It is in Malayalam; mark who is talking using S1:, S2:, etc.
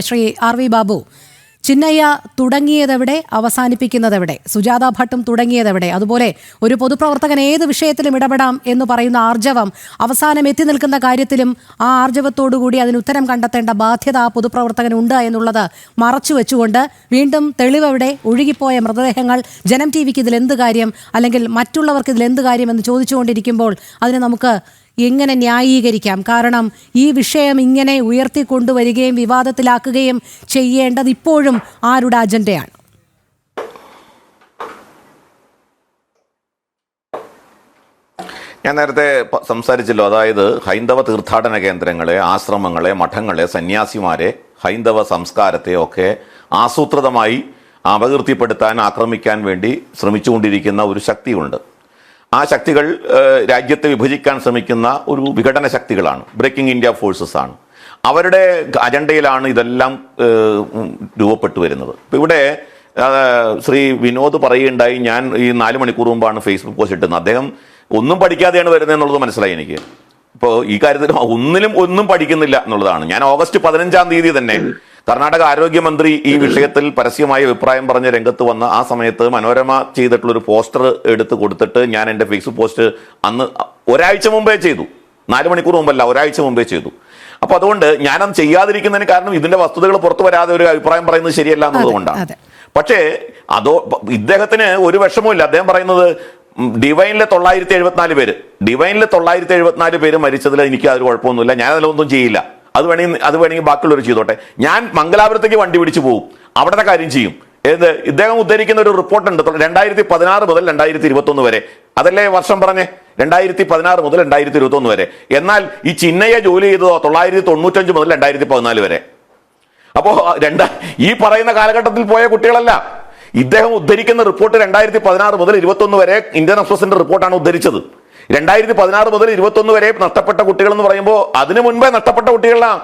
S1: ശ്രീ ആർ വി ബാബു, ചിന്നയ്യ തുടങ്ങിയതെവിടെ, അവസാനിപ്പിക്കുന്നതെവിടെ? സുജാത ഭട്ടും തുടങ്ങിയതെവിടെ? അതുപോലെ ഒരു പൊതുപ്രവർത്തകൻ ഏത് വിഷയത്തിലും ഇടപെടാം എന്ന് പറയുന്ന ആർജവം അവസാനം എത്തി നിൽക്കുന്ന കാര്യത്തിലും ആ ആർജവത്തോടുകൂടി അതിന് ഉത്തരം കണ്ടെത്തേണ്ട ബാധ്യത ആ പൊതുപ്രവർത്തകനുണ്ട് എന്നുള്ളത് മറച്ചു വെച്ചുകൊണ്ട് വീണ്ടും തെളിവെവിടെ, ഒഴുകിപ്പോയ മൃതദേഹങ്ങൾ, ജനം ടി വിക്ക് ഇതിലെന്ത് കാര്യം, അല്ലെങ്കിൽ മറ്റുള്ളവർക്ക് ഇതിലെന്ത് കാര്യം എന്ന് ചോദിച്ചുകൊണ്ടിരിക്കുമ്പോൾ അതിനെ നമുക്ക് എങ്ങനെ ന്യായീകരിക്കാം? കാരണം ഈ വിഷയം ഇങ്ങനെ ഉയർത്തിക്കൊണ്ടുവരികയും വിവാദത്തിലാക്കുകയും ചെയ്യേണ്ടത് ഇപ്പോഴും ആരുടെ അജണ്ടയാണ്?
S2: ഞാൻ നേരത്തെ സംസാരിച്ചല്ലോ, അതായത് ഹൈന്ദവ തീർത്ഥാടന കേന്ദ്രങ്ങളെ, ആശ്രമങ്ങളെ, മഠങ്ങളെ, സന്യാസിമാരെ, ഹൈന്ദവ സംസ്കാരത്തെ ഒക്കെ ആസൂത്രിതമായി അപകീർത്തിപ്പെടുത്താൻ, ആക്രമിക്കാൻ വേണ്ടി ശ്രമിച്ചുകൊണ്ടിരിക്കുന്ന ഒരു ശക്തിയുണ്ട്. ആ ശക്തികൾ രാജ്യത്തെ വിഭജിക്കാൻ ശ്രമിക്കുന്ന ഒരു വിഘടന ശക്തികളാണ്, ബ്രേക്കിംഗ് ഇന്ത്യ ഫോഴ്സസ് ആണ്. അവരുടെ അജണ്ടയിലാണ് ഇതെല്ലാം രൂപപ്പെട്ടു വരുന്നത്. ഇപ്പം ഇവിടെ ശ്രീ വിനോദ് പറയുകയുണ്ടായി, ഞാൻ ഈ 4 മണിക്കൂർ മുമ്പാണ് ഫേസ്ബുക്ക് പോസ്റ്റ് ഇട്ടുന്നത്, അദ്ദേഹം ഒന്നും പഠിക്കാതെയാണ് വരുന്നത് എന്നുള്ളത് മനസ്സിലായി എനിക്ക്. ഇപ്പോൾ ഈ കാര്യത്തിൽ ഒന്നും പഠിക്കുന്നില്ല എന്നുള്ളതാണ്. ഞാൻ ഓഗസ്റ്റ് 15-ാം തീയതി തന്നെ കർണാടക ആരോഗ്യമന്ത്രി ഈ വിഷയത്തിൽ പരസ്യമായി അഭിപ്രായം പറഞ്ഞ് രംഗത്ത് വന്ന ആ സമയത്ത് മനോരമ ചെയ്തിട്ടുള്ളൊരു പോസ്റ്റർ എടുത്ത് കൊടുത്തിട്ട് ഞാൻ എൻ്റെ ഫേസ്ബുക്ക് പോസ്റ്റ് അന്ന് ഒരാഴ്ച മുമ്പേ ചെയ്തു. 4 മണിക്കൂർ മുമ്പല്ല, ഒരാഴ്ച മുമ്പേ ചെയ്തു. അപ്പോൾ അതുകൊണ്ട് ഞാനത് ചെയ്യാതിരിക്കുന്നതിന് കാരണം ഇതിന്റെ വസ്തുതകൾ പുറത്തു വരാതെ ഒരു അഭിപ്രായം പറയുന്നത് ശരിയല്ല എന്നുള്ളതുകൊണ്ടാണ്. പക്ഷേ ഇദ്ദേഹത്തിന് ഒരു വിഷമവും ഇല്ല. അദ്ദേഹം പറയുന്നത് ഡിവൈനിലെ 974 പേര്, ഡിവൈനിലെ 974 പേര് മരിച്ചതിൽ എനിക്ക് അതൊരു കുഴപ്പമൊന്നുമില്ല, ഞാൻ അതിലൊന്നും ചെയ്യില്ല, അത് വേണമെങ്കിൽ ബാക്കിയുള്ളവർ ചെയ്തോട്ടെ, ഞാൻ മംഗലാപുരത്തേക്ക് വണ്ടി പിടിച്ചു പോകും, അവിടുത്തെ കാര്യം ചെയ്യും. ഇദ്ദേഹം ഉദ്ധരിക്കുന്ന ഒരു റിപ്പോർട്ടുണ്ട് 2016 മുതൽ 2021 വരെ, അതല്ലേ വർഷം പറഞ്ഞേ, 2016 മുതൽ 2021 വരെ. എന്നാൽ ഈ ചിന്നയ്യ ജോലി ചെയ്തതോ 995 മുതൽ 2014 വരെ. അപ്പോ ഈ പറയുന്ന കാലഘട്ടത്തിൽ പോയ കുട്ടികളല്ല. ഇദ്ദേഹം ഉദ്ധരിക്കുന്ന റിപ്പോർട്ട് 2016 മുതൽ 21 വരെ ഇന്ത്യൻ എക്സ്പ്രസിന്റെ റിപ്പോർട്ടാണ് ഉദ്ധരിച്ചത്. 2016 മുതൽ 21 വരെ നഷ്ടപ്പെട്ട കുട്ടികൾ എന്ന് പറയുമ്പോൾ അതിനു മുൻപേ നഷ്ടപ്പെട്ട കുട്ടികളാണ്.